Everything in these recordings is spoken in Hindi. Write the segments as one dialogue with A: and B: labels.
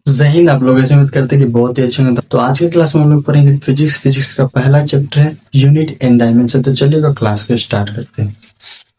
A: जय हिंद। आप लोग ऐसे उम्मीद करते हैं कि बहुत ही अच्छे होंगे। तो आज की क्लास में हम लोग पढ़ेंगे फिजिक्स का पहला चैप्टर है यूनिट एंड डायमेंशन। तो चलिए तो क्लास को स्टार्ट करते हैं।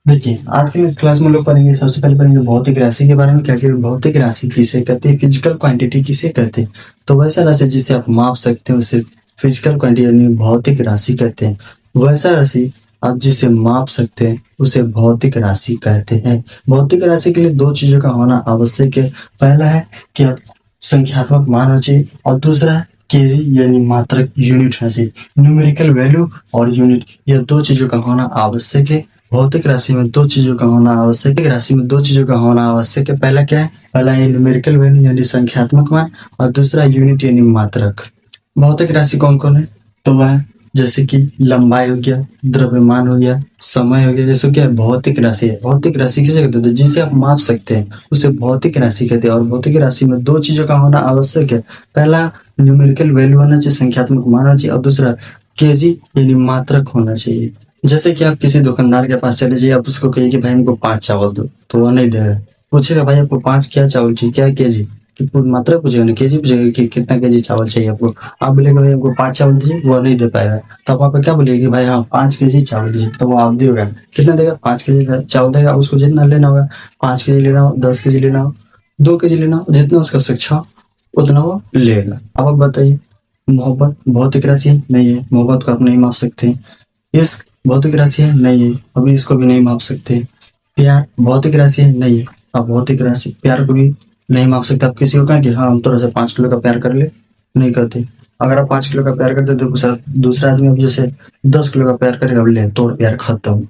A: देखिए आज की क्लास में हम लोग पढ़ेंगे, सबसे पहले पढ़ेंगे भौतिक राशि के बारे में। क्या भौतिक राशि किसे कहते हैं, फिजिकल क्वांटिटी किसे कहते हैं। तो वैसा राशि जिसे आप माप सकते हैं उसे फिजिकल क्वांटिटी यानी भौतिक राशि कहते हैं। वैसा राशि आप जिसे माप सकते हैं उसे भौतिक राशि कहते हैं। भौतिक राशि के लिए दो चीजों का होना आवश्यक है। पहला है कि संख्यात्मक मान होना चाहिए और दूसरा केजी यानी मात्रक यूनिट होना चाहिए। न्यूमेरिकल वैल्यू और यूनिट, यह दो चीजों का होना आवश्यक है। भौतिक राशि में दो चीजों का होना आवश्यक है। राशि में दो चीजों का होना आवश्यक है। पहला क्या है, पहला है न्यूमेरिकल वैल्यू यानी संख्यात्मक मान और दूसरा यूनिट यानी मात्रक। भौतिक राशि कौन कौन है, तो वह जैसे कि लंबाई हो गया, द्रव्यमान हो गया, समय हो गया, जैसे क्या भौतिक राशि है। भौतिक राशि किसे कहते हैं, तो जिसे आप माप सकते हैं उसे भौतिक राशि कहते हैं। और भौतिक राशि में दो चीजों का होना आवश्यक है। पहला न्यूमेरिकल वैल्यू होना चाहिए, संख्यात्मक मान होना चाहिए और दूसरा केजी यानी मात्रक होना चाहिए। जैसे कि आप किसी दुकानदार के पास चले जाइए, आप उसको कहिए कि भाई हमको 5 चावल दो, तो वो नहीं देगा। पूछेगा भाई आपको 5 क्या चावल चाहिए, क्या केजी की मात्रा पूछेगा ना, केजी पूछेगा कि कितना केजी चावल चाहिए आपको। आप बोलेगा भाई हमको 5 चावल दीजिए, वो नहीं दे पाएगा। तब आप क्या बोलेगा कि भाई हाँ 5 केजी चावल दीजिए, तो वो आप देगा। कितना देगा, 5 केजी चावल देगा। उसको जितना लेना होगा, 5 केजी लेना हो, 10 केजी लेना हो, 2 केजी लेना हो, जितना उसका शिक्षा उतना वो लेगा। अब आप बताइए, मोहब्बत भौतिक राशि है? नहीं है, मोहब्बत को आप नहीं माप सकते। इश्क भौतिक राशि है? नहीं है, अभी इसको भी नहीं माप सकते। प्यार भौतिक राशि है? नहीं है, आप भौतिक राशि प्यार को भी नहीं माप सकते। आप किसी को कहें कि हाँ हम थोड़ा सा 5 किलो का प्यार कर ले, नहीं करते। अगर आप 5 किलो का प्यार करते तो दूसरा आदमी अब जैसे 10 किलो का प्यार करेगा, ले तो प्यार खत्म।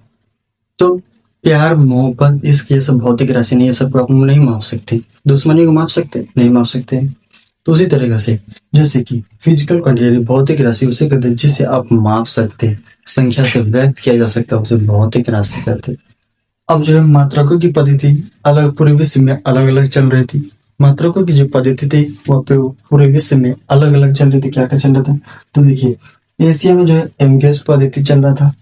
A: तो प्यार मोहब्बत इश्क ये सब भौतिक राशि नहीं है, सबको आप नहीं माप सकते। दुश्मनी को माप सकते, नहीं माप सकते। तो उसी तरीके से जैसे कि फिजिकल क्वांटिटी भौतिक राशि उसे कहते हैं जिसे आप माप सकते हैं, संख्या से व्यक्त किया जा सकता है, उसे भौतिक राशि कहते हैं। अब जो है मात्रकों की पद्धति अलग पूरे विश्व में अलग अलग चल रही थी। मात्रकों की जो पद्धति थी वह पूरे विश्व में अलग अलग चल रही थी। क्या क्या चल रहा था, तो देखिए एशिया में जो है एमगेस पद्धति चल रहा था,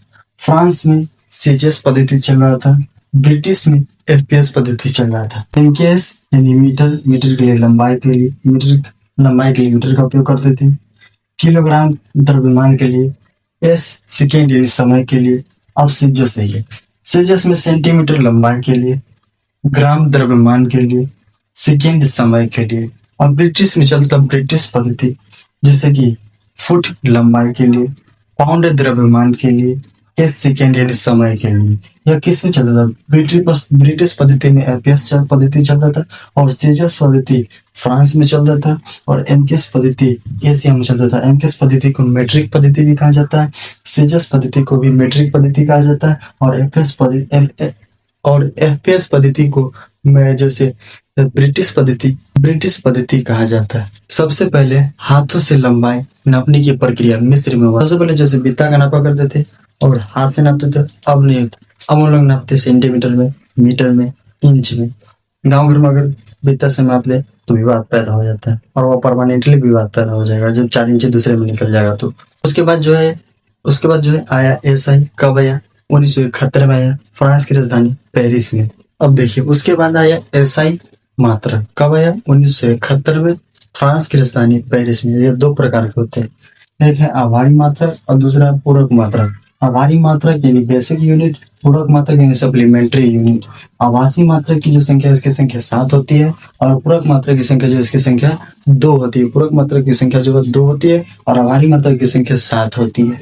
A: फ्रांस में सीजीएस पद्धति चल रहा था, ब्रिटिश में एफपीएस पद्धति चल रहा था। एमकेएस यानी मीटर, मीटर के लिए लंबाई के लिए मीटर का उपयोग करते थे। किलोग्राम द्रव्यमान के लिए, एस सेकेंड यानी समय के लिए। अब सीजीएस देखिए, सीजीएस में सेंटीमीटर लंबाई के लिए, ग्राम द्रव्यमान के लिए, सेकेंड समय के लिए। और ब्रिटिश में चलता ब्रिटिश पद्धति, जैसे कि फुट लंबाई के लिए, पाउंड द्रव्यमान के लिए, एस सेकेंड यानी समय के लिए। यह किस में चलता था, ब्रिटिश पद्धति में एपीएस पद्धति चलता था और सीजीएस पद्धति फ्रांस में चलता था और एमकेएस पद्धति एशिया में चलता था। एमकेएस पद्धति को मेट्रिक पद्धति भी कहा जाता है, सीजीएस पद्धति को भी मेट्रिक पद्धति कहा जाता है और एफपीएस पद्धति को मैं जैसे ब्रिटिश पद्धति कहा जाता है। सबसे पहले हाथों से लंबाई नापने की प्रक्रिया मिस्र में हुआ। सबसे पहले जैसे बित्ता का नापा करते थे और हाथ से नापते थे, अब नहीं होता। अब हम लोग नापते सेंटीमीटर में, मीटर में, इंच में। गांव घर में अगर बित्ता से नाप दे तो विवाद पैदा हो जाता है और वो परमानेंटली विवाद पैदा हो जाएगा जब 4 इंच दूसरे में निकल जाएगा। तो उसके बाद जो है आया एसआई। कब आया, 1971 में आया, फ्रांस की राजधानी पेरिस में। अब देखिए उसके बाद आया एसआई मात्रक। कब आया, 1971 में, फ्रांस की राजधानी पेरिस में। ये दो प्रकार के होते हैं, एक है आभारी मात्रक और दूसरा पूरक मात्रक। आभारी मात्रक यानी बेसिक यूनिट, पूरक मात्रक यानी सप्लीमेंट्री यूनिट। आभासी मात्रक की जो संख्या इसकी संख्या 7 होती है और पूरक मात्रक की संख्या जो इसकी संख्या 2 होती है। पूरक मात्रक की संख्या जो 2 होती है और आभारी मात्रक की संख्या 7 होती है।